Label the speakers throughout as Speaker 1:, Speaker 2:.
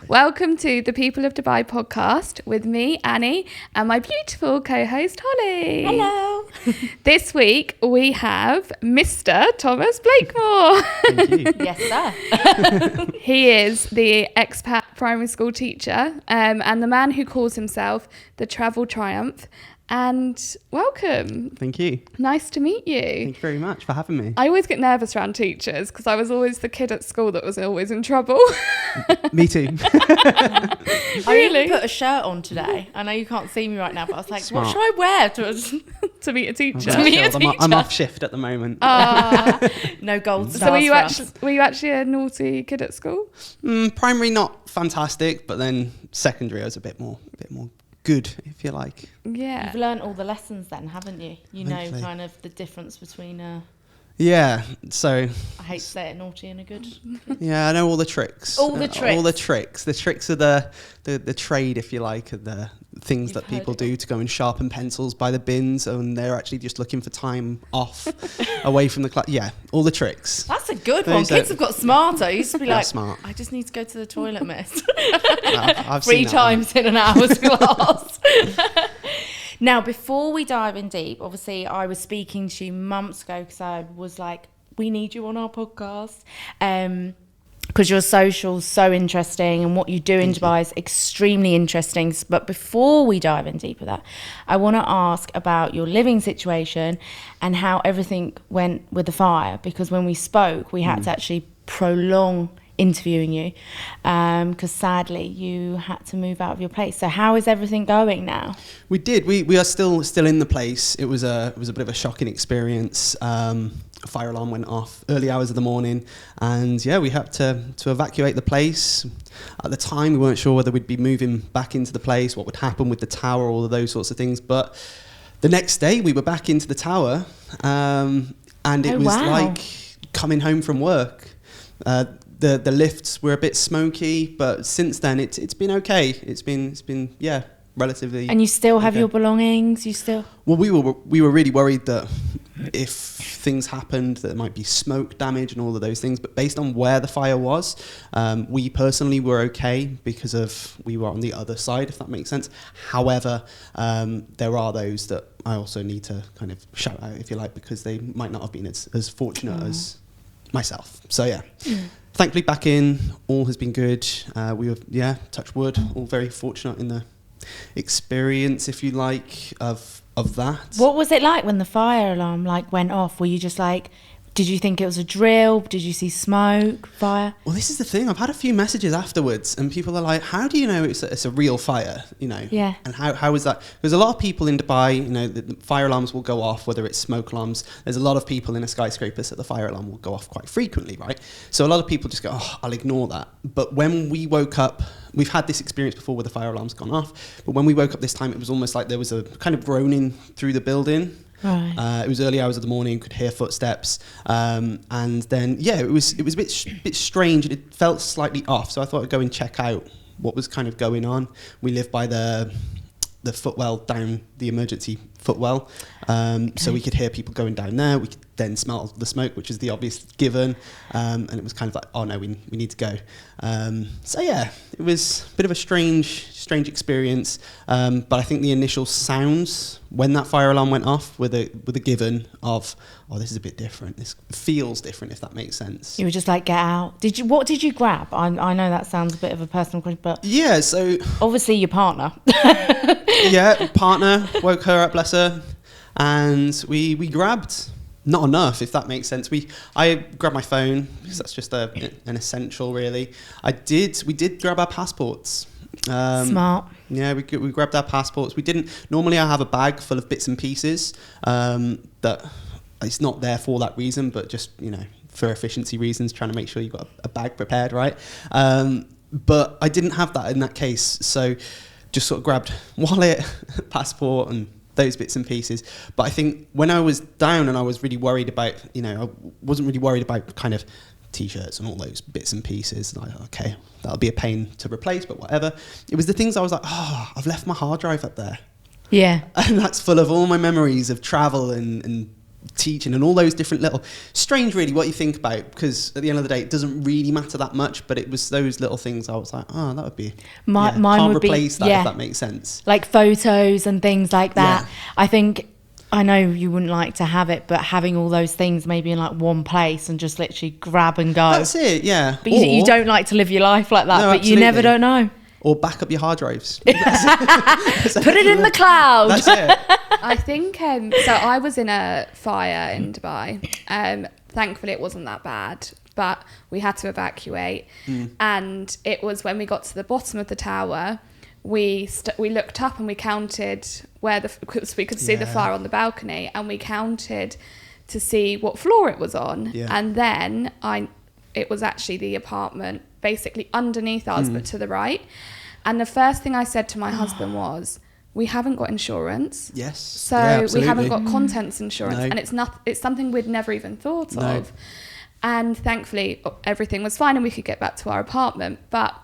Speaker 1: Welcome to the People of Dubai podcast with me, Annie, and my beautiful co-host, Holly.
Speaker 2: Hello.
Speaker 1: This week we have Mr. Thomas Blakemore.
Speaker 3: Thank you.
Speaker 2: Yes, sir.
Speaker 1: He is the expat primary school teacher and the man who calls himself the Travel Triumph. And welcome.
Speaker 3: Thank you.
Speaker 1: Nice to meet you.
Speaker 3: Thank you very much for having me.
Speaker 1: I always get nervous around teachers because I was always the kid at school that was always in trouble.
Speaker 3: Me too.
Speaker 2: I
Speaker 1: Really?
Speaker 2: even put a shirt on today. I know you can't see me right now, but I was like,
Speaker 3: Smart.
Speaker 2: what should I wear to
Speaker 1: to meet a teacher.
Speaker 2: To meet a
Speaker 3: I'm
Speaker 2: teacher.
Speaker 3: off shift at the moment.
Speaker 2: no gold stars
Speaker 1: So were you
Speaker 2: for us.
Speaker 1: actually a naughty kid at school?
Speaker 3: Primary not fantastic, but then secondary I was a bit more good, if you like.
Speaker 1: Yeah.
Speaker 2: You've learned all the lessons then, haven't you? You know
Speaker 3: Hopefully.
Speaker 2: kind of the difference between
Speaker 3: Yeah. So
Speaker 2: I hate to say it, naughty and a good.
Speaker 3: yeah, I know all the tricks.
Speaker 2: All the tricks.
Speaker 3: All the tricks. The tricks are the trade, if you like, of the things
Speaker 2: You've
Speaker 3: that people
Speaker 2: heard it.
Speaker 3: do to go and sharpen pencils by the bins, and they're actually just looking for time off, away from the class. Yeah, all the tricks.
Speaker 2: That's a good
Speaker 3: Those
Speaker 2: one.
Speaker 3: are-
Speaker 2: Kids have got smarter. I used to be
Speaker 3: They're
Speaker 2: like,
Speaker 3: smart.
Speaker 2: I just need to go to the toilet, miss.
Speaker 3: I've
Speaker 2: 3
Speaker 3: seen that one.
Speaker 2: times in an hour's class. Now, before we dive in deep, obviously I was speaking to you months ago because I was like, we need you on our podcast. Because your social's so interesting and what you do in Dubai is extremely interesting. But before we dive in deeper that, I want to ask about your living situation and how everything went with the fire. Because when we spoke, we had to actually prolong interviewing you because sadly you had to move out of your place. So how is everything going now?
Speaker 3: We did. We are still in the place. It was a bit of a shocking experience. A fire alarm went off early hours of the morning, and yeah, we had to evacuate the place. At the time, we weren't sure whether we'd be moving back into the place, what would happen with the tower, all of those sorts of things. But the next day, we were back into the tower, and it
Speaker 2: Oh,
Speaker 3: was
Speaker 2: wow.
Speaker 3: like coming home from work. The lifts were a bit smoky, but since then it's been okay. It's been yeah, relatively.
Speaker 2: And you still have
Speaker 3: okay.
Speaker 2: your belongings? You still?
Speaker 3: Well, we were really worried that if things happened, that there might be smoke damage and all of those things. But based on where the fire was, we personally were okay because we were on the other side, if that makes sense. However, there are those that I also need to kind of shout out, if you like, because they might not have been as fortunate as myself. So yeah. Thankfully, back in, all has been good. We were, touch wood, all very fortunate in the experience, if you like, of that.
Speaker 2: What was it like when the fire alarm went off? Were you just like, did you think it was a drill? Did you see smoke, fire?
Speaker 3: Well, this is the thing. I've had a few messages afterwards, and people are like, "How do you know it's a real fire?" You know,
Speaker 2: Yeah.
Speaker 3: And how is that? Because a lot of people in Dubai, you know, the fire alarms will go off, whether it's smoke alarms. There's a lot of people in a skyscraper, so the fire alarm will go off quite frequently, right? So a lot of people just go, "Oh, I'll ignore that." But when we woke up, we've had this experience before where the fire alarm's gone off. But when we woke up this time, it was almost like there was a kind of groaning through the building.
Speaker 2: Right.
Speaker 3: It was early hours of the morning, could hear footsteps, and then it was a bit strange, and it felt slightly off. So I thought I'd go and check out what was kind of going on. We live by the footwell down the emergency footwell, so we could hear people going down there. We could then smell the smoke, which is the obvious given, and it was kind of like, oh no, we need to go. So yeah, it was a bit of a strange experience, but I think the initial sounds when that fire alarm went off with a given of, oh, this is a bit different. This feels different, if that makes sense.
Speaker 2: You were just like, get out. What did you grab? I know that sounds a bit of a personal question, but
Speaker 3: Yeah, so
Speaker 2: obviously your partner.
Speaker 3: partner, woke her up, bless her, and we grabbed. Not enough, if that makes sense. I grabbed my phone because that's just an essential, really. We did grab our passports.
Speaker 2: Smart.
Speaker 3: Yeah, we grabbed our passports. We didn't. Normally, I have a bag full of bits and pieces that it's not there for that reason, but just for efficiency reasons, trying to make sure you've got a bag prepared, right? But I didn't have that in that case, so just sort of grabbed wallet, passport, and those bits and pieces. But I think when I was down and I was really worried about, I wasn't really worried about kind of t-shirts and all those bits and pieces. And okay, that'll be a pain to replace, but whatever. It was the things I was like, I've left my hard drive up there.
Speaker 2: Yeah.
Speaker 3: And that's full of all my memories of travel and teaching and all those different little, strange really what you think about, because at the end of the day it doesn't really matter that much, but it was those little things I was like, oh, that would be,
Speaker 2: mine
Speaker 3: can't
Speaker 2: would
Speaker 3: replace
Speaker 2: be,
Speaker 3: that, if that makes sense.
Speaker 2: Like photos and things like that.
Speaker 3: Yeah.
Speaker 2: I think, I know you wouldn't like to have it, but having all those things maybe in like one place and just literally grab and go.
Speaker 3: That's it, yeah.
Speaker 2: But you don't like to live your life like that,
Speaker 3: No,
Speaker 2: but you never don't know.
Speaker 3: Or back up your hard drives.
Speaker 2: Put it in the cloud.
Speaker 3: That's it.
Speaker 1: I think so. I was in a fire in Dubai. Thankfully, it wasn't that bad, but we had to evacuate. And it was when we got to the bottom of the tower, we looked up and we counted because we could see the fire on the balcony, and we counted to see what floor it was on. Yeah. And then it was actually the apartment basically underneath ours, but to the right. And the first thing I said to my husband was, we haven't got insurance.
Speaker 3: Yes.
Speaker 1: So we haven't got contents insurance. No. And it's something we'd never even thought of. And thankfully, everything was fine and we could get back to our apartment. But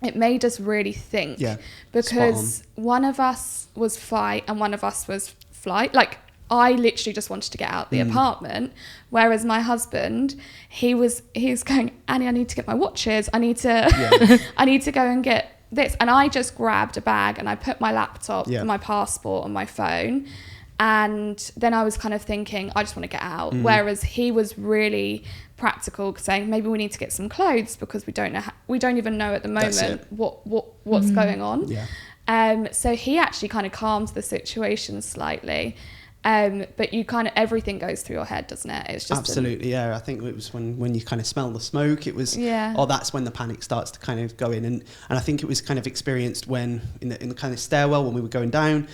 Speaker 1: it made us really think. Yeah. Because one of us was fight and one of us was flight. Like, I literally just wanted to get out the apartment, whereas my husband, he was going, Annie, I need to get my watches. I need to go and get this. And I just grabbed a bag and I put my laptop, my passport and my phone. And then I was kind of thinking, I just want to get out. Whereas he was really practical, saying maybe we need to get some clothes because we don't even know at the moment what's going on. Yeah. So he actually kind of calmed the situation slightly. But you kind of, everything goes through your head, doesn't it? It's just
Speaker 3: absolutely, yeah. I think it was when you kind of smell the smoke, it was, that's when the panic starts to kind of go in. And I think it was kind of experienced when in the kind of stairwell when we were going down.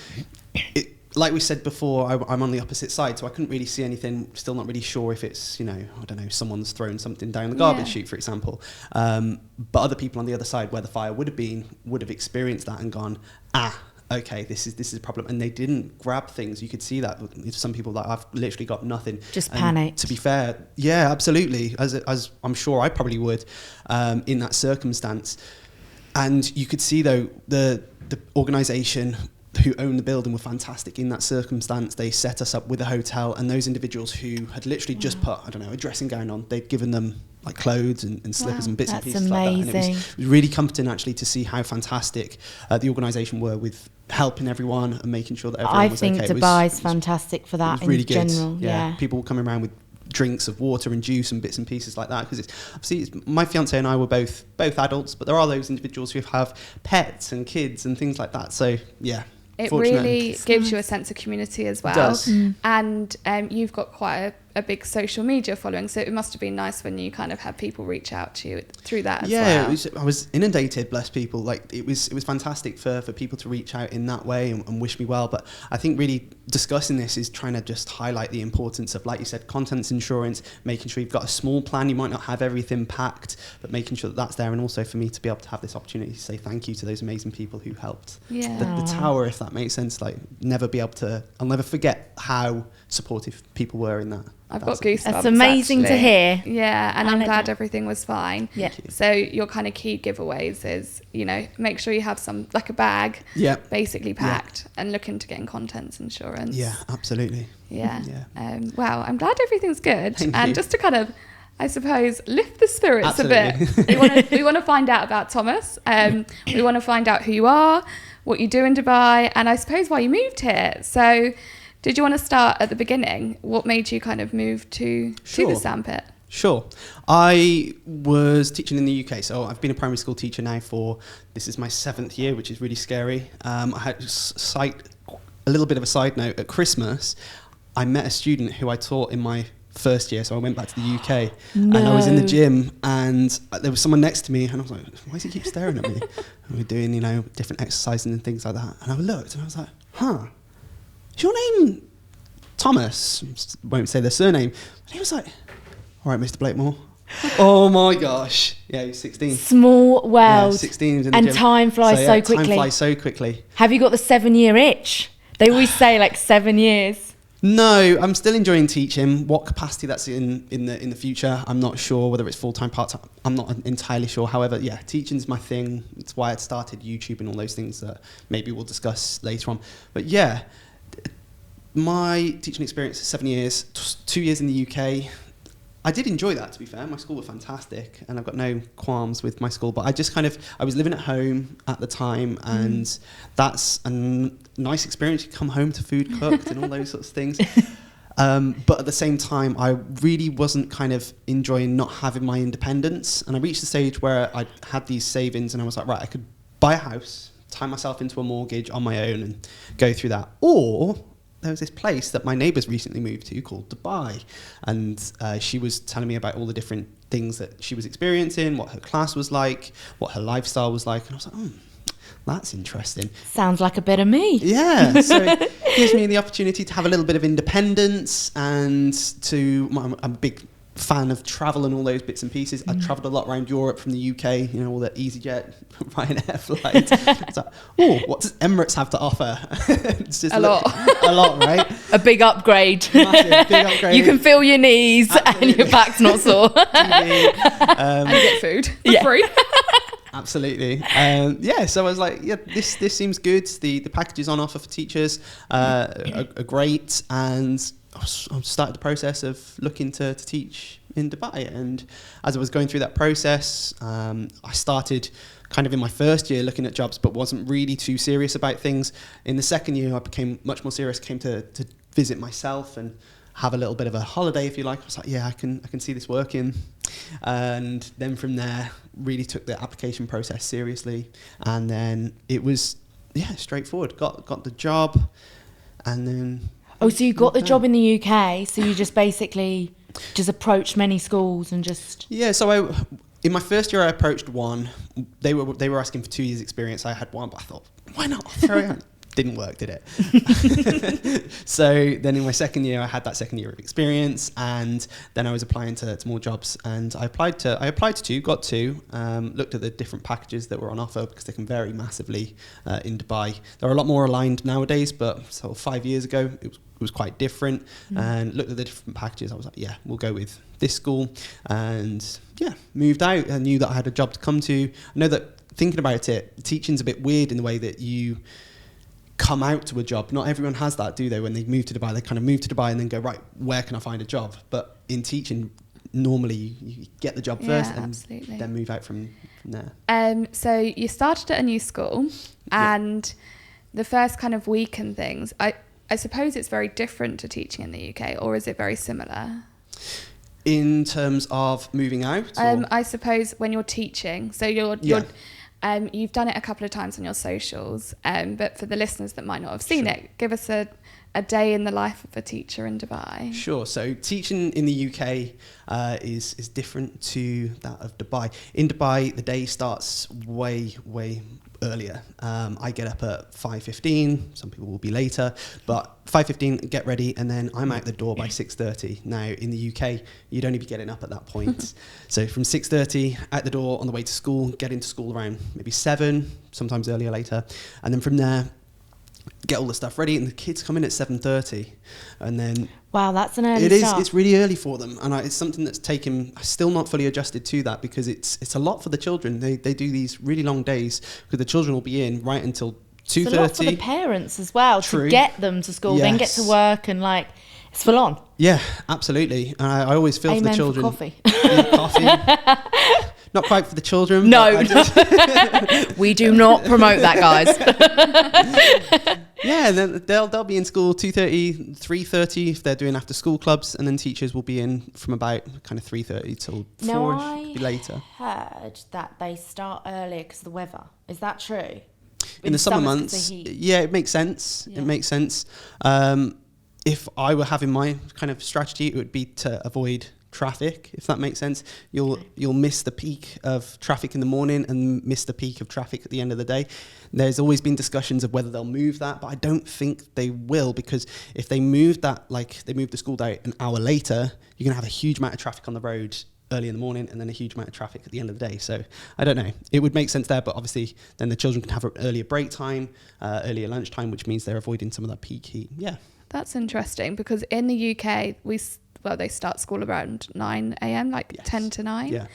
Speaker 3: Like we said before, I'm on the opposite side, so I couldn't really see anything. Still not really sure if it's, I don't know, someone's thrown something down the garbage chute, for example. But other people on the other side where the fire would have experienced that and gone, okay, this is a problem. And they didn't grab things. You could see that. Some people that I've literally got nothing.
Speaker 2: Just panicked.
Speaker 3: To be fair, yeah, absolutely. As I'm sure I probably would in that circumstance. And you could see though the organisation who owned the building were fantastic in that circumstance. They set us up with a hotel, and those individuals who had literally just put, I don't know, a dressing gown on, they'd given them like clothes and slippers and bits and pieces
Speaker 2: amazing.
Speaker 3: Like that. And it was really comforting actually to see how fantastic the organisation were with helping everyone and making sure that everyone was okay.
Speaker 2: I think Dubai's fantastic for that
Speaker 3: really
Speaker 2: in general. Yeah.
Speaker 3: People were coming around with drinks of water and juice and bits and pieces like that, because my fiance and I were both adults, but there are those individuals who have pets and kids and things like that. So yeah.
Speaker 1: It really gives you a sense of community as well. It does. And you've got quite a big social media following, so it must have been nice when you kind of had people reach out to you through that as well.
Speaker 3: Yeah, I was inundated, bless people. Like it was fantastic for people to reach out in that way and wish me well. But I think really discussing this is trying to just highlight the importance of, like you said, contents insurance, making sure you've got a small plan. You might not have everything packed, but making sure that that's there. And also for me to be able to have this opportunity to say thank you to those amazing people who helped the tower, if that makes sense. Like I'll never forget how supportive people were in that.
Speaker 1: I've got goosebumps.
Speaker 2: That's amazing to hear.
Speaker 1: Yeah, and I'm glad everything was fine.
Speaker 2: Yeah.
Speaker 1: So your kind of key giveaways is, make sure you have some, like a bag, basically packed, and look into getting contents insurance.
Speaker 3: Yeah, absolutely.
Speaker 1: Yeah. Wow, I'm glad everything's good.
Speaker 3: Thank
Speaker 1: and
Speaker 3: you.
Speaker 1: Just to kind of, I suppose, lift the spirits
Speaker 3: absolutely.
Speaker 1: a bit. We want to find out about Thomas. We want to find out who you are, what you do in Dubai, and I suppose why you moved here. So, did you want to start at the beginning? What made you kind of move to the sandpit?
Speaker 3: Sure. I was teaching in the UK, so I've been a primary school teacher now this is my 7th year, which is really scary. I had a little bit of a side note. At Christmas, I met a student who I taught in my first year, so I went back to the UK and I was in the gym and there was someone next to me and I was like, why does he keep staring at me? And we're doing, different exercises and things like that. And I looked and I was like, is your name Thomas? Won't say their surname. And he was like, all right, Mr. Blakemore. Oh my gosh. Yeah, he's 16.
Speaker 2: Small world.
Speaker 3: Yeah, 16 in the
Speaker 2: and
Speaker 3: gym.
Speaker 2: time flies so quickly.
Speaker 3: Time flies so quickly.
Speaker 2: Have you got the 7-year itch? They always say like 7 years.
Speaker 3: No, I'm still enjoying teaching. What capacity that's in the future, I'm not sure. Whether it's full-time, part-time, I'm not entirely sure. However, yeah, teaching's my thing. It's why I started YouTube and all those things that maybe we'll discuss later on. But yeah, my teaching experience is 7 years, 2 years in the UK. I did enjoy that, to be fair. My school was fantastic, and I've got no qualms with my school. But I was living at home at the time, and that's a nice experience. You come home to food cooked and all those sorts of things. But at the same time, I really wasn't kind of enjoying not having my independence. And I reached the stage where I had these savings, and I was like, right, I could buy a house, tie myself into a mortgage on my own, and go through that. Or there was this place that my neighbours recently moved to called Dubai, and she was telling me about all the different things that she was experiencing, what her class was like, what her lifestyle was like, and I was like, that's interesting.
Speaker 2: Sounds like a bit of me.
Speaker 3: Yeah, so it gives me the opportunity to have a little bit of independence, and I'm a big fan of travel and all those bits and pieces. I travelled a lot around Europe from the UK, all the EasyJet, Ryanair flights. It's like, what does Emirates have to offer? It's just a lot, right?
Speaker 2: A big upgrade.
Speaker 3: Massive, big upgrade.
Speaker 2: You can feel your knees. Absolutely. And your back's not sore.
Speaker 1: And get food for free.
Speaker 3: Absolutely. So I was like, this seems good. The packages on offer for teachers are great, and I started the process of looking to teach in Dubai. And as I was going through that process, I started kind of in my first year looking at jobs, but wasn't really too serious about things. In the second year, I became much more serious, came to visit myself and have a little bit of a holiday, if you like. I was like, I can see this working. And then from there, really took the application process seriously. And then it was, straightforward. Got the job, and then...
Speaker 2: Oh, so you got the job in the UK, so you just basically just approached many schools and just... Yeah,
Speaker 3: so in my first year I approached one. They were asking for 2 years experience. I had one, but I thought, why not? Throw it out. Didn't work, did it? So then in my second year, I had that second year of experience, and then I was applying to more jobs, and I applied to 2, got 2, looked at the different packages that were on offer, because they can vary massively in Dubai. They're a lot more aligned nowadays, but sort of 5 years ago, it was quite different, and looked at the different packages. I was like, we'll go with this school, and moved out. I knew that I had a job to come to. I know that thinking about it, teaching's a bit weird in the way that you come out to a job. Not everyone has that, do they? When they move to Dubai, they kind of move to Dubai and then go, right, where can I find a job? But in teaching, normally you get the job first and then move out from there.
Speaker 1: So you started at a new school, and the first kind of week and things, I suppose it's very different to teaching in the UK, or is it very similar?
Speaker 3: In terms of moving out?
Speaker 1: I suppose when you're teaching, so you're you've done it a couple of times on your socials, but for the listeners that might not have seen it, give us a day in the life of a teacher in Dubai.
Speaker 3: Sure. So teaching in the UK is different to that of Dubai. In Dubai, the day starts way earlier. I get up at 5:15. Some people will be later, but 5:15, get ready, and then I'm out the door by 6:30. Now in the UK, you'd only be getting up at that point. So from 6:30 out the door on the way to school, get into school around maybe 7, sometimes earlier later, and then from there get all the stuff ready, and the kids come in at 7:30, and then
Speaker 2: wow, that's an early start.
Speaker 3: It's really early for them, and it's something that's taken. I'm still not fully adjusted to that, because it's a lot for the children. They do these really long days, because the children will be in right until 2:30.
Speaker 2: It's a lot for the parents as well. True. To get them to school, then get to work, and it's full on.
Speaker 3: Yeah, absolutely. And I always feel for the children.
Speaker 2: For coffee.
Speaker 3: Coffee. Not quite for the children.
Speaker 2: No, we do not promote that, guys.
Speaker 3: Then they'll be in school 2:30, 3:30 if they're doing after school clubs, and then teachers will be in from about kind of 3:30 till 4, be later.
Speaker 2: Heard that they start earlier because of the weather. Is that true?
Speaker 3: In the summer months, it makes sense. Yeah. It makes sense. If I were having my kind of strategy, it would be to avoid traffic, if that makes sense. You'll miss the peak of traffic in the morning and miss the peak of traffic at the end of the day. There's always been discussions of whether they'll move that, but I don't think they will, because if they move that, like they move the school day an hour later, you're going to have a huge amount of traffic on the road early in the morning, and then a huge amount of traffic at the end of the day. So I don't know. It would make sense there, but obviously then the children can have an earlier break time, earlier lunchtime, which means they're avoiding some of that peak heat. Yeah.
Speaker 1: That's interesting, because in the UK, they start school around 9 a.m, 10 to 9.
Speaker 3: Yeah.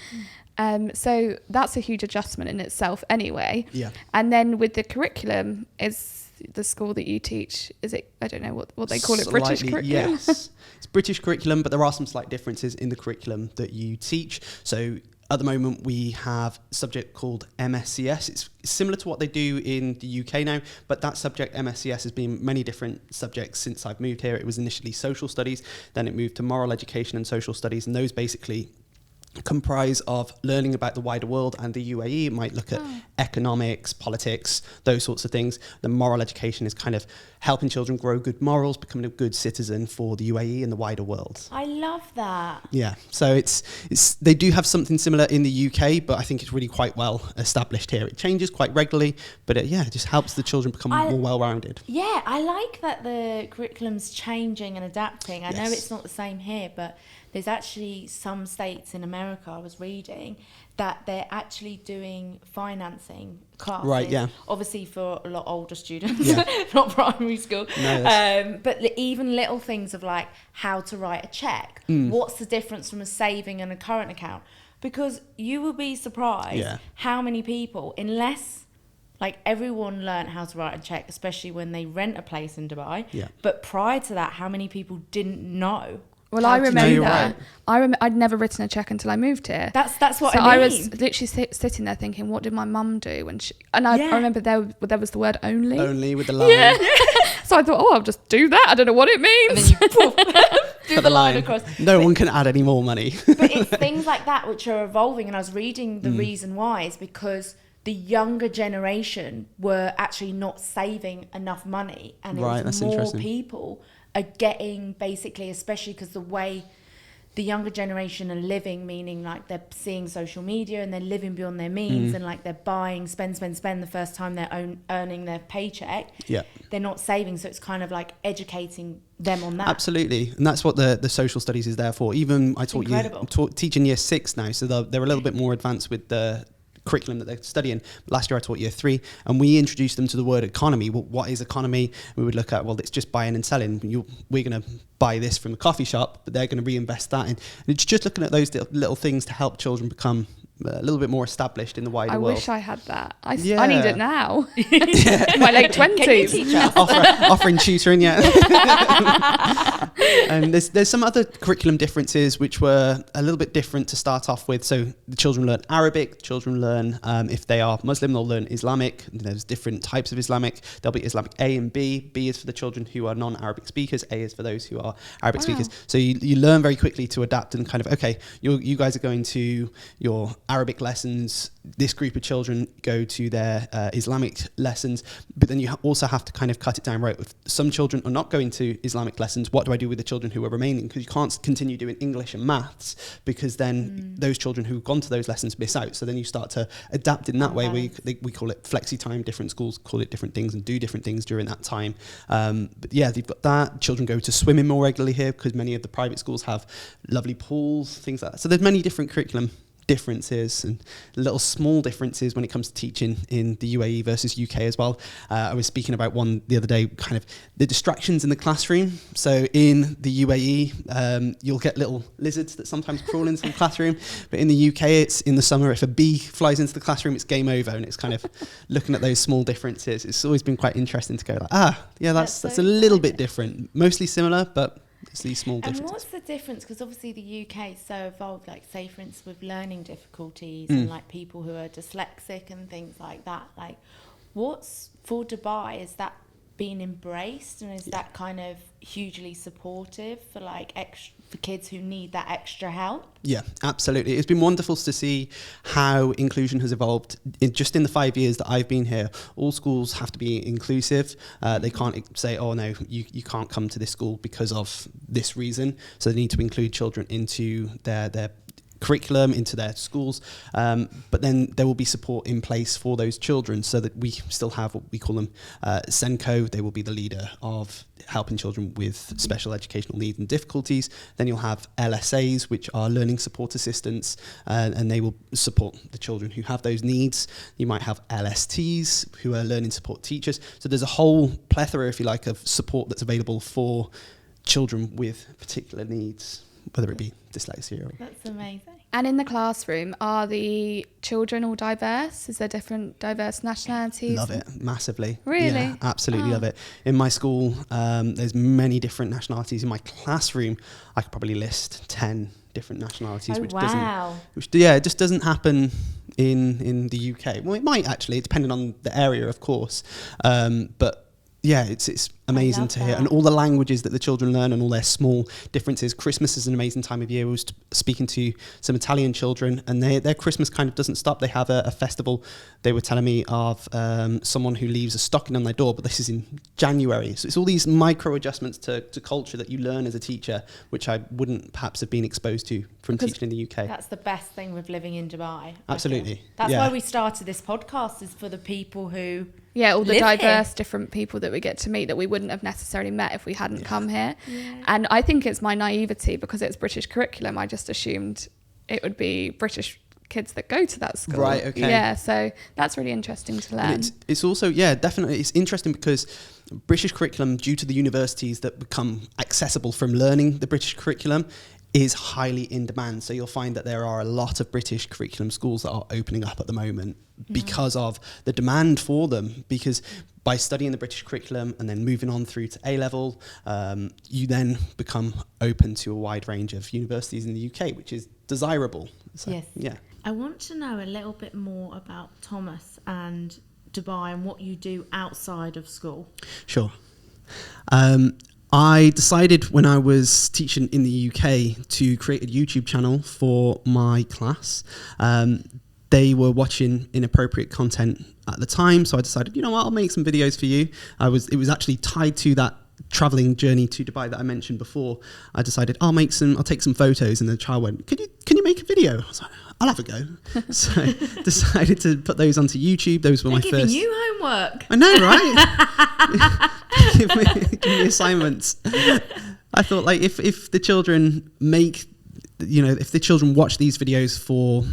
Speaker 1: So that's a huge adjustment in itself anyway.
Speaker 3: Yeah.
Speaker 1: And then with the curriculum, is the school that you teach, is it, I don't know what they call it, British curriculum?
Speaker 3: Yes, it's British curriculum, but there are some slight differences in the curriculum that you teach. So at the moment, we have a subject called MSCS. It's similar to what they do in the UK now, but that subject, MSCS, has been many different subjects since I've moved here. It was initially social studies, then it moved to moral education and social studies, and those basically comprise of learning about the wider world and the UAE. It might look at economics, politics, those sorts of things. The moral education is kind of helping children grow good morals, becoming a good citizen for the UAE and the wider world.
Speaker 2: I love that.
Speaker 3: Yeah, so it's they do have something similar in the UK, but I think it's really quite well established here. It changes quite regularly, but it just helps the children become more well-rounded.
Speaker 2: Yeah, I like that the curriculum's changing and adapting. I know
Speaker 3: Yes.
Speaker 2: it's not the same here, but there's actually some states in America, I was reading, that they're actually doing financing classes.
Speaker 3: Right, yeah.
Speaker 2: Obviously for a lot older students,
Speaker 3: Yeah.
Speaker 2: not primary school.
Speaker 3: No,
Speaker 2: but even little things of like how to write a check. What's the difference from a saving and a current account? Because you will be surprised how many people, unless like everyone learned how to write a check, especially when they rent a place in Dubai. Yeah. But prior to that, how many people didn't know?
Speaker 1: Well, I remember
Speaker 3: right.
Speaker 1: I'd never written a check until I moved here.
Speaker 2: That's what
Speaker 1: so
Speaker 2: I mean.
Speaker 1: I was literally sitting there thinking, what did my mum do? When I remember there was the word only.
Speaker 3: Only with the line.
Speaker 1: Yeah. So I thought, I'll just do that. I don't know what it means.
Speaker 2: And then you do the line across.
Speaker 3: No one can add any more money.
Speaker 2: But it's things like that which are evolving. And I was reading the reason why is because the younger generation were actually not saving enough money, and it was more people are getting basically, especially because the way the younger generation are living, meaning like they're seeing social media and they're living beyond their means and like they're buying, spend the first time they're earning their paycheck. Yeah, they're not saving, so it's kind of like educating them on that.
Speaker 3: Absolutely, and that's what the social studies is there for. Even I taught teaching year 6 now, so they're a little bit more advanced with the curriculum that they're studying. Last year I taught year 3, and we introduced them to the word economy. Well, what is economy? We would look at, well, it's just buying and selling. We're going to buy this from a coffee shop, but they're going to reinvest that in. And it's just looking at those little things to help children become a little bit more established in the wider world.
Speaker 1: I wish I had that. I need it now.
Speaker 3: Yeah.
Speaker 1: In my late 20s.
Speaker 2: Can you teach us?
Speaker 3: Offering tutoring, yeah. And there's some other curriculum differences which were a little bit different to start off with. So the children learn Arabic, children learn, if they are Muslim, they'll learn Islamic. There's different types of Islamic. There'll be Islamic A and B. B is for the children who are non-Arabic speakers. A is for those who are Arabic speakers. So you learn very quickly to adapt and kind of, okay, you guys are going to your Arabic lessons, this group of children go to their Islamic lessons, but then you also have to kind of cut it down, right? If some children are not going to Islamic lessons, what do I do with the children who are remaining? Because you can't continue doing English and maths, because then those children who've gone to those lessons miss out. So then you start to adapt in that way, where we call it flexi time. Different schools call it different things and do different things during that time. But yeah, they've got that. Children go to swimming more regularly here because many of the private schools have lovely pools, things like that. So there's many different curriculum differences and little small differences when it comes to teaching in the UAE versus UK as well. I was speaking about one the other day, kind of the distractions in the classroom. So in the UAE, you'll get little lizards that sometimes crawl into the classroom, but in the UK, it's in the summer, if a bee flies into the classroom, it's game over. And it's kind of looking at those small differences. It's always been quite interesting to go like, that's a little bit different, mostly similar, but it's these small differences.
Speaker 2: And what's the difference? Because obviously the UK is so evolved, like say for instance with learning difficulties and like people who are dyslexic and things like that. Like what's for Dubai, is that being embraced, and is that kind of hugely supportive for like for kids who need that extra help?
Speaker 3: Yeah, absolutely. It's been wonderful to see how inclusion has evolved just in the 5 years that I've been here. All schools have to be inclusive. They can't say, oh no, you can't come to this school because of this reason. So they need to include children into their curriculum, into their schools, but then there will be support in place for those children, so that we still have what we call them SENCO. They will be the leader of helping children with special educational needs and difficulties. Then you'll have LSAs, which are learning support assistants, and they will support the children who have those needs. You might have LSTs, who are learning support teachers. So there's a whole plethora, if you like, of support that's available for children with particular needs whether it be dyslexia or...
Speaker 2: That's amazing.
Speaker 1: And in the classroom, are the children all diverse? Is there different diverse nationalities?
Speaker 3: Love it, massively.
Speaker 1: Really?
Speaker 3: Yeah, absolutely love it. In my school, there's many different nationalities. In my classroom, I could probably list 10 different nationalities, which it just doesn't happen in the UK. Well, it might actually, depending on the area, of course. But yeah, it's amazing to hear. And all the languages that the children learn and all their small differences. Christmas is an amazing time of year. I was speaking to some Italian children, and their Christmas kind of doesn't stop. They have a festival. They were telling me of someone who leaves a stocking on their door, but this is in January. So it's all these micro adjustments to culture that you learn as a teacher, which I wouldn't perhaps have been exposed to from teaching in the UK.
Speaker 2: That's the best thing with living in Dubai.
Speaker 3: Absolutely.
Speaker 2: That's why we started this podcast, is for the people who...
Speaker 1: Yeah, all the
Speaker 2: live
Speaker 1: diverse
Speaker 2: here.
Speaker 1: Different people that we get to meet that we wouldn't have necessarily met if we hadn't come here. Yeah. And I think it's my naivety, because it's British curriculum. I just assumed it would be British kids that go to that school.
Speaker 3: Right, okay.
Speaker 1: Yeah, so that's really interesting to learn.
Speaker 3: It's also, definitely, it's interesting because British curriculum, due to the universities that become accessible from learning the British curriculum, is highly in demand. So you'll find that there are a lot of British curriculum schools that are opening up at the moment because of the demand for them. Because by studying the British curriculum and then moving on through to A-level, you then become open to a wide range of universities in the UK, which is desirable. So,
Speaker 2: yes.
Speaker 3: Yeah.
Speaker 2: I want to know a little bit more about Thomas and Dubai and what you do outside of school.
Speaker 3: Sure. I decided when I was teaching in the UK to create a YouTube channel for my class. They were watching inappropriate content at the time, so I decided, you know what, I'll make some videos for you. It was actually tied to that traveling journey to Dubai that I mentioned before. I decided I'll take some photos, and the child went, can you make a video? I was like, I'll have a go. So decided to put those onto YouTube. Those were my first.
Speaker 2: Giving you homework.
Speaker 3: I know, right? give me assignments. I thought, like, if the children if the children watch these videos for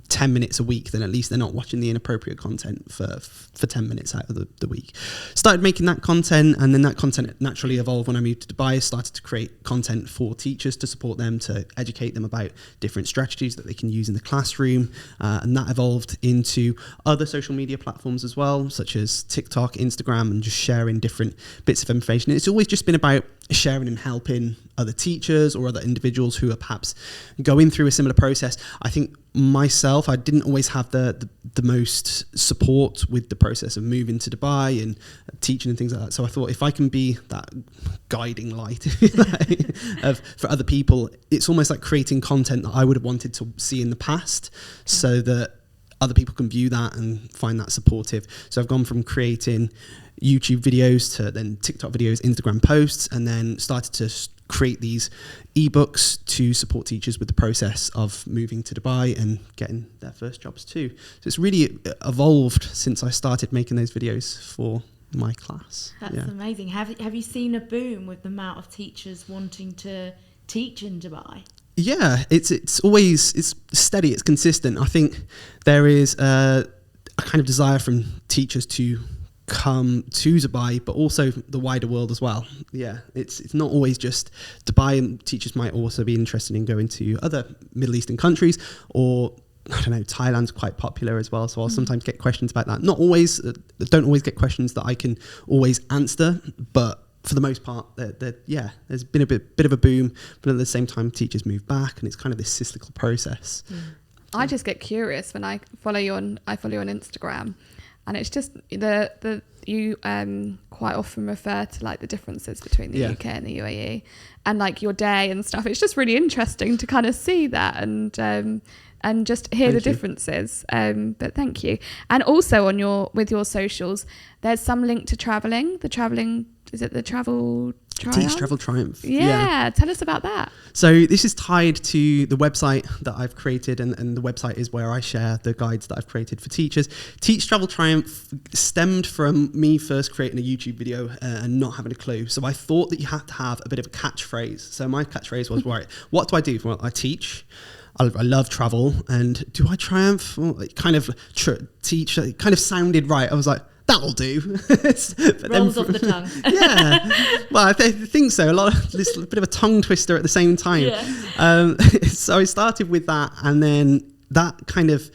Speaker 3: 10 minutes a week, then at least they're not watching the inappropriate content for 10 minutes out of the week. Started making that content, and then that content naturally evolved when I moved to Dubai. I started to create content for teachers to support them, to educate them about different strategies that they can use in the classroom. And that evolved into other social media platforms as well, such as TikTok, Instagram, and just sharing different bits of information. It's always just been about sharing and helping other teachers or other individuals who are perhaps going through a similar process. I think myself, I didn't always have the most support with the process of moving to Dubai and teaching and things like that. So I thought, if I can be that guiding light for other people, it's almost like creating content that I would have wanted to see in the past, so that other people can view that and find that supportive. So I've gone from creating YouTube videos to then TikTok videos, Instagram posts, and then started to create these ebooks to support teachers with the process of moving to Dubai and getting their first jobs too. So it's really evolved since I started making those videos for my class.
Speaker 2: That's amazing. Have you seen a boom with the amount of teachers wanting to teach in Dubai?
Speaker 3: Yeah, it's always, it's steady, it's consistent. I think there is a kind of desire from teachers to come to Dubai, but also the wider world as well. Yeah, it's not always just Dubai, and teachers might also be interested in going to other Middle Eastern countries, or I don't know, Thailand's quite popular as well. So I'll sometimes get questions about that. Not always, don't always get questions that I can always answer, but for the most part, there's been a bit of a boom, but at the same time, teachers move back, and it's kind of this cyclical process.
Speaker 1: I just get curious when I follow you on Instagram, and it's just you quite often refer to like the differences between the UK and the UAE, and like your day and stuff. It's just really interesting to kind of see that and just hear the differences. But thank you. And also with your socials, there's some link to traveling. Is it the Travel Triumph?
Speaker 3: Teach Travel Triumph.
Speaker 1: Yeah, tell us about that.
Speaker 3: So this is tied to the website that I've created, and the website is where I share the guides that I've created for teachers. Teach Travel Triumph stemmed from me first creating a YouTube video and not having a clue. So I thought that you had to have a bit of a catchphrase. So my catchphrase was, right, what do I do? Well, I teach. I love travel, and do I triumph? Well, it kind of teach. It kind of sounded right. I was like, that'll do.
Speaker 2: Rolls off the tongue.
Speaker 3: Yeah. Well, I think so. This bit of a tongue twister at the same time.
Speaker 2: Yeah.
Speaker 3: So I started with that, and then that kind of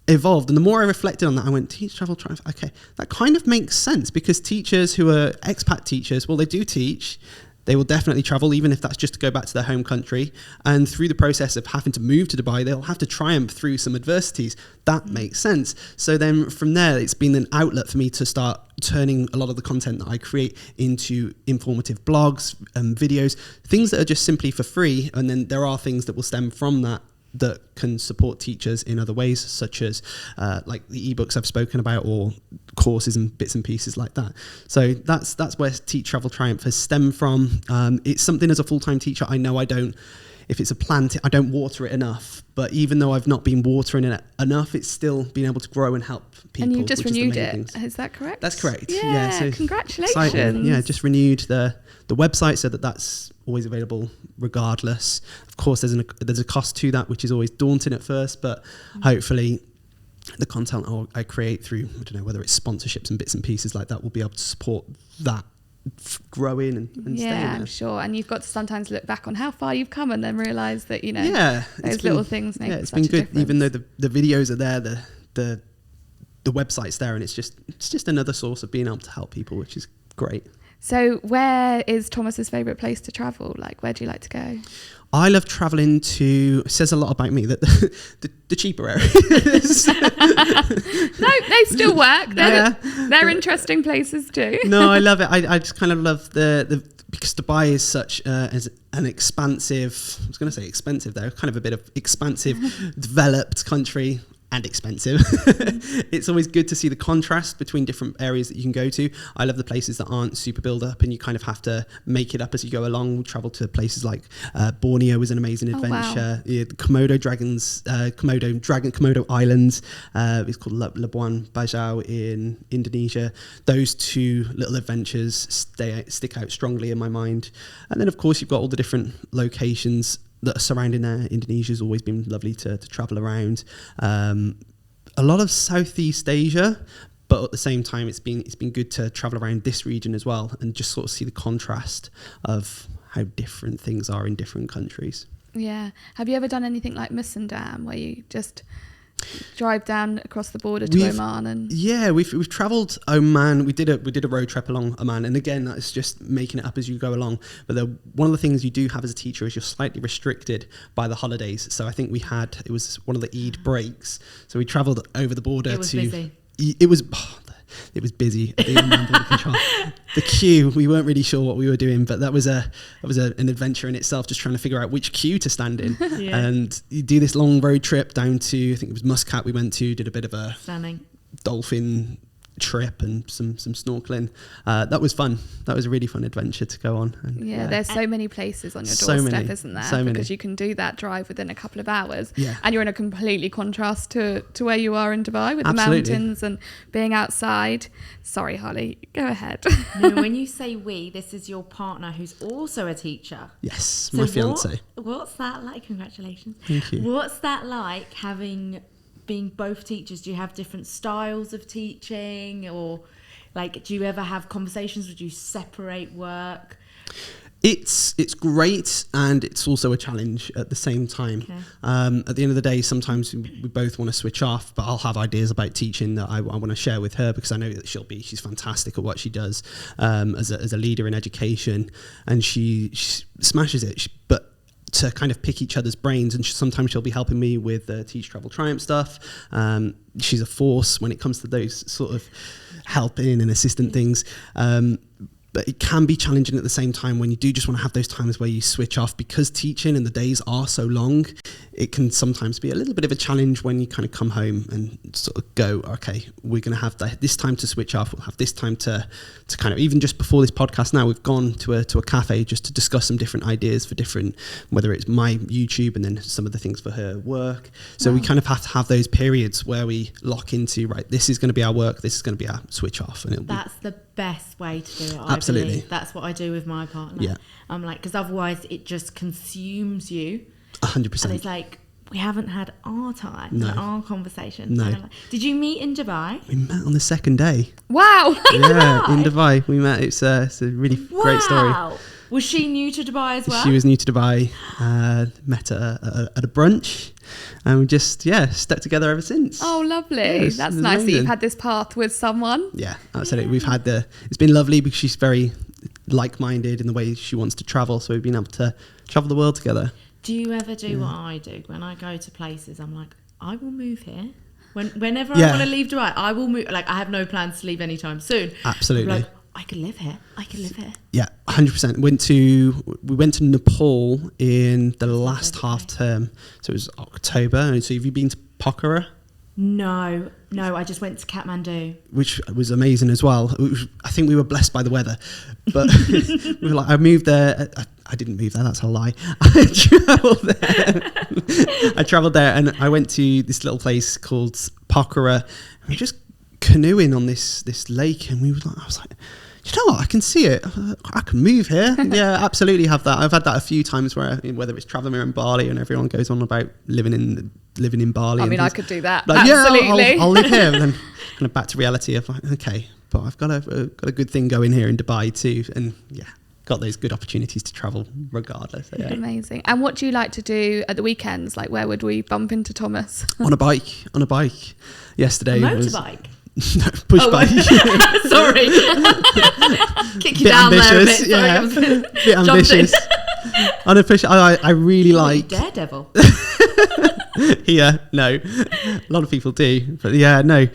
Speaker 3: evolved. And the more I reflected on that, I went, teach, travel, triumph. Okay, that kind of makes sense, because teachers who are expat teachers, well, they do teach. They will definitely travel, even if that's just to go back to their home country. And through the process of having to move to Dubai, they'll have to triumph through some adversities. That makes sense. So then from there, it's been an outlet for me to start turning a lot of the content that I create into informative blogs and videos, things that are just simply for free. And then there are things that will stem from that can support teachers in other ways, such as like the ebooks I've spoken about, or courses and bits and pieces like that. So that's where Teach, Travel, Triumph has stemmed from. It's something, as a full-time teacher, I know if it's a plant, I don't water it enough. But even though I've not been watering it enough, it's still been able to grow and help people.
Speaker 1: And you just renewed it, is that correct?
Speaker 3: That's correct.
Speaker 1: Yeah,
Speaker 3: so
Speaker 1: congratulations.
Speaker 3: Exciting. Yeah, just renewed the website so that that's always available regardless. Of course, there's a cost to that, which is always daunting at first, but hopefully the content I create through, I don't know, whether it's sponsorships and bits and pieces like that, will be able to support that growing and staying there.
Speaker 1: Yeah, I'm sure. And you've got to sometimes look back on how far you've come and then realise that, those little things make
Speaker 3: it's
Speaker 1: such
Speaker 3: been good,
Speaker 1: difference.
Speaker 3: even though the videos are there, the website's there, and it's just another source of being able to help people, which is great.
Speaker 1: So where is Thomas's favourite place to travel? Like, where do you like to go?
Speaker 3: I love travelling to, it says a lot about me, that the cheaper areas.
Speaker 1: No, they still work. They're interesting places too.
Speaker 3: No, I love it. I just kind of love because Dubai is such as an expansive, I was going to say expensive though, kind of a bit of expansive, developed country. And expensive. It's always good to see the contrast between different areas that you can go to. I love the places that aren't super build up, and you kind of have to make it up as you go along. We travel to places like Borneo was an amazing adventure.
Speaker 1: Wow.
Speaker 3: Yeah, the Komodo Islands. It's called Labuan Bajo in Indonesia. Those two little adventures stick out strongly in my mind. And then of course you've got all the different locations that are surrounding there. Indonesia's always been lovely to travel around. A lot of Southeast Asia, but at the same time it's been good to travel around this region as well, and just sort of see the contrast of how different things are in different countries. Yeah.
Speaker 1: Have you ever done anything like Musandam, where you just drive down across the border to Oman? And
Speaker 3: we've travelled Oman. We did a road trip along Oman, and again, that's just making it up as you go along. But one of the things you do have as a teacher is you're slightly restricted by the holidays. So I think it was one of the Eid breaks, so we travelled over the border. It was busy. It was busy. I didn't remember the queue. We weren't really sure what we were doing, but that was an adventure in itself, just trying to figure out which queue to stand in. Yeah. And you do this long road trip down to, I think it was Muscat we went to, did a bit of a dolphin trip and some snorkeling. That was fun. That was a really fun adventure to go on. And,
Speaker 1: there's so many places on your doorstep, isn't there? Because you can do that drive within a couple of hours, and you're in a completely contrast to where you are in Dubai with the mountains and being outside. Sorry, Holly, go ahead.
Speaker 2: No, when you say we, this is your partner who's also a teacher.
Speaker 3: Yes, so my fiance.
Speaker 2: What's that like? Congratulations.
Speaker 3: Thank you.
Speaker 2: What's that like, being both teachers? Do you have different styles of teaching, or like, do you ever have conversations? Would you separate work?
Speaker 3: It's great, and it's also a challenge at the same time. Okay. At the end of the day, sometimes we both want to switch off, but I'll have ideas about teaching that I want to share with her, because I know that she's fantastic at what she does as a leader in education, and she smashes it. But to kind of pick each other's brains, and sometimes she'll be helping me with the Teach, Travel, Triumph stuff. She's a force when it comes to those sort of helping and assistant things. But it can be challenging at the same time when you do just want to have those times where you switch off, because teaching and the days are so long. It can sometimes be a little bit of a challenge when you kind of come home and sort of go, okay, we're going to have this time to switch off. We'll have this time to kind of, even just before this podcast now, we've gone to a cafe just to discuss some different ideas for different, whether it's my YouTube and then some of the things for her work. So we kind of have to have those periods where we lock into, right, this is going to be our work, this is going to be our switch off. And that's
Speaker 2: the best way to do it.
Speaker 3: Absolutely.
Speaker 2: That's what I do with my partner.
Speaker 3: Yeah.
Speaker 2: I'm like, because otherwise it just consumes you.
Speaker 3: 100%.
Speaker 2: And it's like, we haven't had our time,
Speaker 3: No.
Speaker 2: our conversation.
Speaker 3: No.
Speaker 2: Did you meet in Dubai?
Speaker 3: We met on the second day.
Speaker 1: Wow.
Speaker 3: Yeah, in Dubai. We met. It's a really great story.
Speaker 2: Was she new to Dubai as well?
Speaker 3: She was new to Dubai. Met her at a brunch, and we just stuck together ever since.
Speaker 1: Oh, lovely.
Speaker 3: Yeah,
Speaker 1: That's
Speaker 3: it's
Speaker 1: nice that you've
Speaker 3: amazing.
Speaker 1: had this path with someone.
Speaker 3: Yeah, absolutely. We've had it's been lovely because she's very like-minded in the way she wants to travel. So we've been able to travel the world together.
Speaker 2: Do you ever do what I do? When I go to places, I'm like, I will move here. Whenever I want to leave Dubai, I will move. Like, I have no plans to leave anytime soon.
Speaker 3: Absolutely.
Speaker 2: I'm like, I could live here. I could live here.
Speaker 3: Yeah, 100%. We went to Nepal in the last half term. So it was October. And so have you been to Pokhara?
Speaker 2: No, I just went to Kathmandu.
Speaker 3: Which was amazing as well. I think we were blessed by the weather. But we were like, I moved there. I didn't move there, that's a lie. I travelled there and I went to this little place called Pokhara. And we were just canoeing on this lake, and I was like, you know what, I can see it. I can move here. Yeah, absolutely have that. I've had that a few times whether it's travelling around Bali and everyone goes on about living in Bali.
Speaker 1: I mean, I could do that.
Speaker 3: Like,
Speaker 1: absolutely.
Speaker 3: Yeah, I'll live here. And then kind of back to reality of like, okay, but I've got a good thing going here in Dubai too. And got those good opportunities to travel regardless. So, yeah.
Speaker 1: Amazing. And what do you like to do at the weekends? Like, where would we bump into Thomas?
Speaker 3: On a bike. Yesterday.
Speaker 2: Motorbike?
Speaker 3: No, push bike.
Speaker 2: Sorry. Kick you down
Speaker 3: ambitious,
Speaker 2: there a bit. Sorry.
Speaker 3: Bit ambitious. On a push, I really like
Speaker 2: Daredevil.
Speaker 3: Yeah, no, a lot of people do, but yeah, no.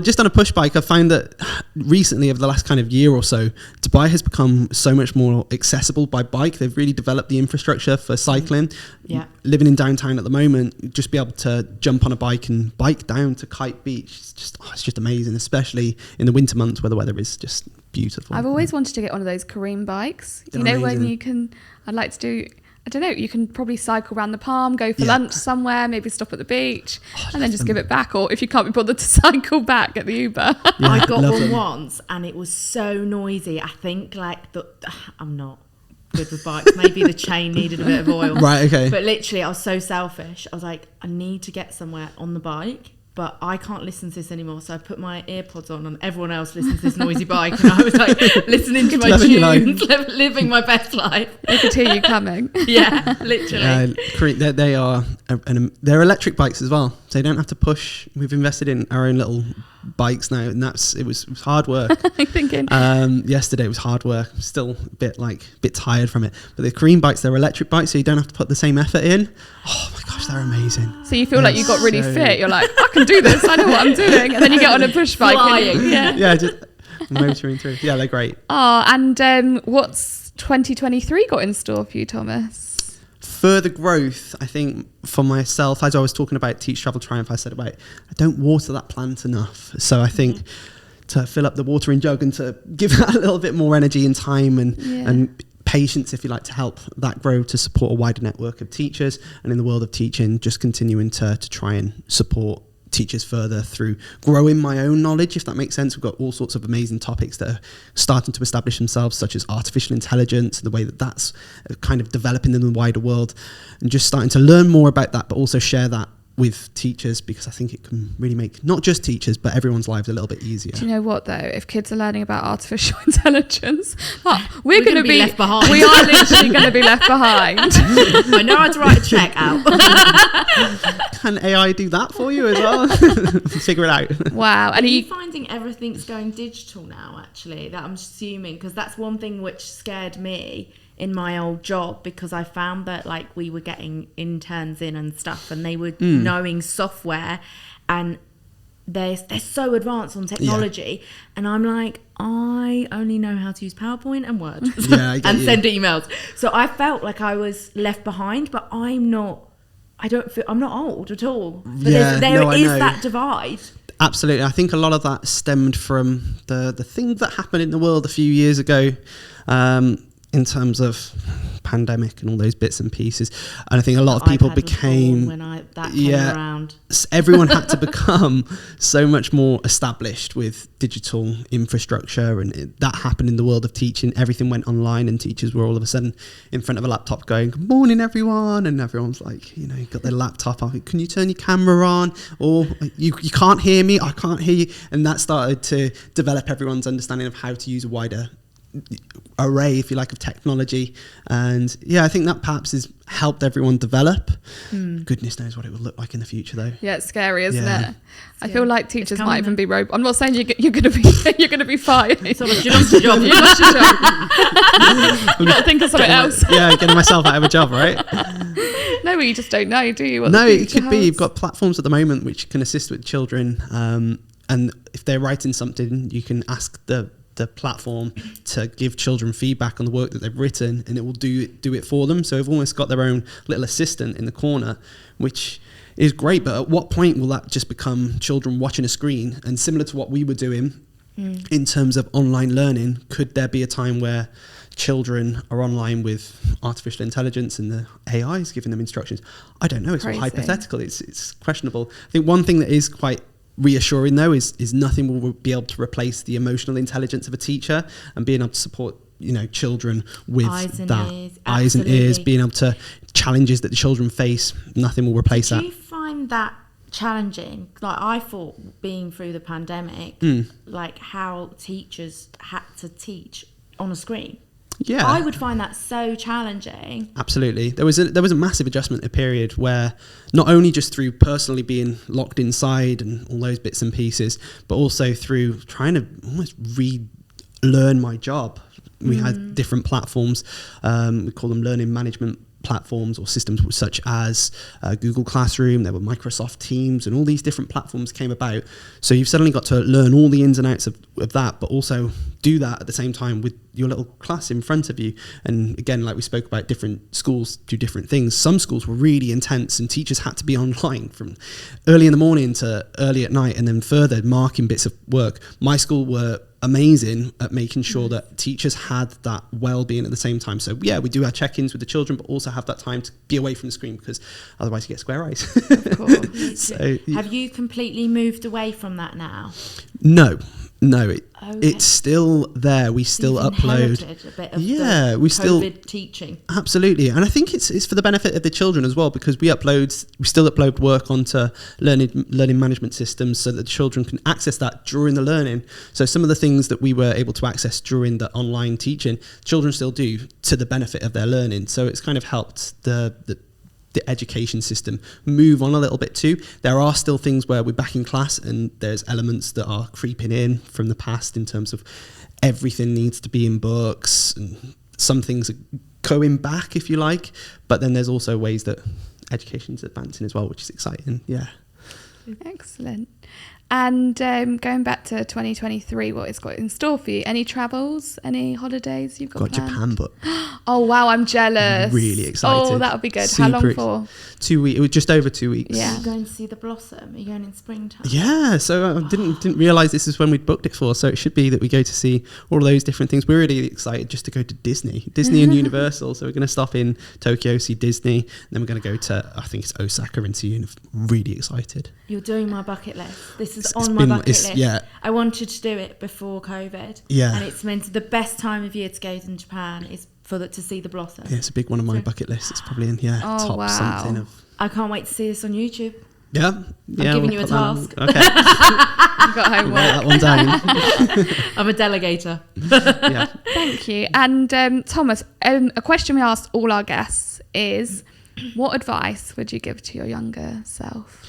Speaker 3: Just on a push bike, I found that recently, over the last kind of year or so, Dubai has become so much more accessible by bike. They've really developed the infrastructure for cycling.
Speaker 2: Yeah.
Speaker 3: Living in downtown at the moment, just be able to jump on a bike and bike down to Kite Beach. It's just amazing, especially in the winter months where the weather is just beautiful.
Speaker 1: I've always wanted to get one of those Kareem bikes.
Speaker 3: They're
Speaker 1: when
Speaker 3: amazing.
Speaker 1: you can, I'd like to do, I don't know, you can probably cycle around the Palm, go for lunch somewhere, maybe stop at the beach, and then just give it back. Or if you can't be bothered to cycle back, get the Uber.
Speaker 3: Yeah,
Speaker 2: I got one
Speaker 3: them.
Speaker 2: once and it was so noisy. I think I'm not good with bikes. Maybe the chain needed a bit of oil.
Speaker 3: Right, okay.
Speaker 2: But literally, I was so selfish. I was like, I need to get somewhere on the bike, but I can't listen to this anymore. So I put my earpods on and everyone else listens to this noisy bike. And I was like listening to my tunes, living my best life.
Speaker 1: I could hear you coming.
Speaker 2: Yeah, literally.
Speaker 3: They're electric bikes as well. So you don't have to push. We've invested in our own little bikes now, and it was hard work.
Speaker 1: I'm thinking.
Speaker 3: Yesterday was hard work. I'm still a bit tired from it. But the Kareem bikes, they're electric bikes, so you don't have to put the same effort in. Oh my gosh, they're amazing.
Speaker 1: So you feel like you got really fit. You're like, I can do this. I know what I'm doing. And then you get on a push bike.
Speaker 2: Flying.
Speaker 3: Yeah, just motoring through. Yeah, they're great.
Speaker 1: Oh, and what's 2023 got in store for you, Thomas?
Speaker 3: Further growth, I think, for myself, as I was talking about Teach Travel Triumph, I said about I don't water that plant enough. So I think to fill up the watering jug and to give that a little bit more energy and time and patience, if you like, to help that grow, to support a wider network of teachers, and in the world of teaching, just continuing to try and support teachers further through growing my own knowledge, if that makes sense. We've got all sorts of amazing topics that are starting to establish themselves, such as artificial intelligence, the way that's kind of developing in the wider world, and just starting to learn more about that, but also share that with teachers, because I think it can really make not just teachers but everyone's lives a little bit easier.
Speaker 1: Do you know what though? If kids are learning about artificial intelligence, we're going to be
Speaker 2: left behind.
Speaker 1: We are literally going to be left behind.
Speaker 2: I know how to write a check out.
Speaker 3: Can AI do that for you as well? Figure it out.
Speaker 1: Wow.
Speaker 2: And are you finding everything's going digital now, actually? That I'm assuming, because that's one thing which scared me in my old job, because I found that like we were getting interns in and stuff, and they were knowing software, and they're so advanced on technology, and I'm like, I only know how to use PowerPoint and Word and send emails. So I felt like I was left behind, but I'm not old at all. But there is that divide.
Speaker 3: Absolutely. I think a lot of that stemmed from the thing that happened in the world a few years ago, in terms of pandemic and all those bits and pieces. And I think a lot of people became,
Speaker 2: that came around.
Speaker 3: Everyone had to become so much more established with digital infrastructure, and that happened in the world of teaching. Everything went online, and teachers were all of a sudden in front of a laptop going, "Good morning, everyone," and everyone's like, you know, got their laptop up, "Can you turn your camera on?" Or you can't hear me, I can't hear you. And that started to develop everyone's understanding of how to use a wider array, if you like, of technology. And yeah, I think that perhaps has helped everyone develop. Goodness knows what it will look like in the future, though.
Speaker 1: Yeah, it's scary, isn't it?
Speaker 2: I
Speaker 1: feel like teachers might even be robots. I'm not saying you're going to be fired.
Speaker 2: So you lost your job.
Speaker 1: You lost your job. You got to think of something else.
Speaker 3: Yeah, getting myself out of a job, right?
Speaker 1: No, you just don't know, do you?
Speaker 3: No, it could be. You've got platforms at the moment which can assist with children, and if they're writing something, you can ask the platform to give children feedback on the work that they've written, and it will do it for them. So they've almost got their own little assistant in the corner, which is great. But at what point will that just become children watching a screen? And similar to what we were doing in terms of online learning, could there be a time where children are online with artificial intelligence and the AI is giving them instructions? I don't know. It's all hypothetical. It's questionable. I think one thing that is quite reassuring though is nothing will be able to replace the emotional intelligence of a teacher, and being able to support, you know, children with eyes and ears, being able to challenges that the children face. Nothing will replace that.
Speaker 2: Do you find that challenging? Like, I thought, being through the pandemic, like how teachers had to teach on a screen.
Speaker 3: Yeah,
Speaker 2: I would find that so challenging. Absolutely.
Speaker 3: There was a massive adjustment, a period where not only just through personally being locked inside and all those bits and pieces, but also through trying to almost relearn my job. We had different platforms. We call them learning management platforms or systems such as Google Classroom. There were Microsoft Teams, and all these different platforms came about. So you've suddenly got to learn all the ins and outs of that, but also do that at the same time with your little class in front of you. And again, like we spoke about, different schools do different things. Some schools were really intense and teachers had to be online from early in the morning to early at night, and then further marking bits of work. My school were amazing at making sure that teachers had that well-being at the same time. So yeah, we do our check-ins with the children, but also have that time to be away from the screen, because otherwise you get square eyes.
Speaker 2: Of course. So, have you completely moved away from that now?
Speaker 3: No, it's still there. We still upload
Speaker 2: a bit of COVID teaching.
Speaker 3: Absolutely, and I think it's for the benefit of the children as well, because we still upload work onto learning management systems so that the children can access that during the learning. So some of the things that we were able to access during the online teaching, children still do, to the benefit of their learning. So it's kind of helped the education system move on a little bit too. There are still things where we're back in class and there's elements that are creeping in from the past in terms of everything needs to be in books, and some things are going back, if you like, but then there's also ways that education's advancing as well, which is exciting. Yeah.
Speaker 1: Excellent. And going back to 2023, what it's got in store for you? Any travels? Any holidays you've got planned?
Speaker 3: Japan booked.
Speaker 1: Oh, wow, I'm jealous.
Speaker 3: Really excited.
Speaker 1: Oh, that'll be good. How long for?
Speaker 3: 2 weeks. It was just over 2 weeks.
Speaker 2: Yeah. Are you going to see the blossom? Are you going in springtime?
Speaker 3: Yeah, so I didn't realise this is when we'd booked it for, so it should be that we go to see all of those different things. We're really excited just to go to Disney and Universal. So we're going to stop in Tokyo, see Disney, and then we're going to go to, I think it's Osaka, and see Universal. Really excited.
Speaker 2: You're doing my bucket list. This is on my bucket list.
Speaker 3: Yeah.
Speaker 2: I wanted to do it before COVID.
Speaker 3: Yeah.
Speaker 2: And it's meant the best time of year to go in Japan is to see the blossom.
Speaker 3: Yeah, it's a big one on my bucket list. It's probably in top something of.
Speaker 2: I can't wait to see this on YouTube.
Speaker 3: Yeah.
Speaker 2: I'm giving you a task.
Speaker 3: Okay.
Speaker 1: You've got homework.
Speaker 3: Write that one down.
Speaker 2: I'm a delegator.
Speaker 3: Yeah.
Speaker 1: Thank you. And Thomas, a question we asked all our guests is, what advice would you give to your younger self?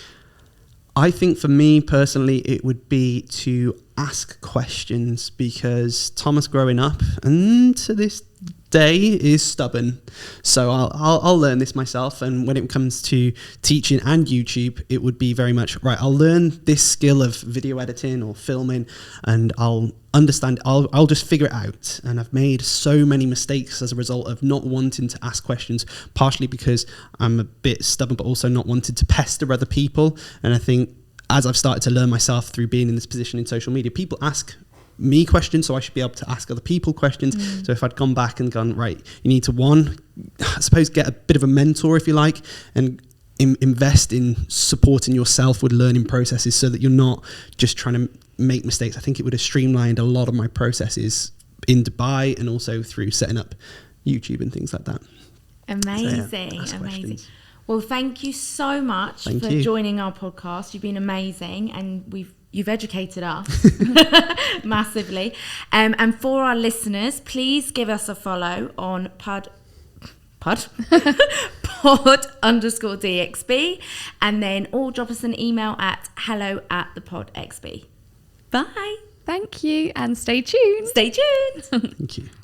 Speaker 3: I think for me personally, it would be to ask questions, because Thomas growing up and to this day is stubborn. So I'll learn this myself. And when it comes to teaching and YouTube, it would be very much, right, I'll learn this skill of video editing or filming, and I'll understand, I'll just figure it out. And I've made so many mistakes as a result of not wanting to ask questions, partially because I'm a bit stubborn, but also not wanting to pester other people. And I think as I've started to learn myself through being in this position in social media, people ask me questions, so I should be able to ask other people questions. So if I'd gone back and gone, right, you need to I suppose get a bit of a mentor, if you like, and invest in supporting yourself with learning processes so that you're not just trying to make mistakes. I think it would have streamlined a lot of my processes in Dubai and also through setting up YouTube and things like that.
Speaker 2: Amazing.
Speaker 3: So,
Speaker 2: amazing. Well, thank you so much for joining our podcast. You've been amazing, and you've educated us massively. And for our listeners, please give us a follow on pod_DXB, and then or drop us an email at hello@thepodxb. Bye.
Speaker 1: Thank you, and stay tuned.
Speaker 2: Stay tuned.
Speaker 3: Thank you.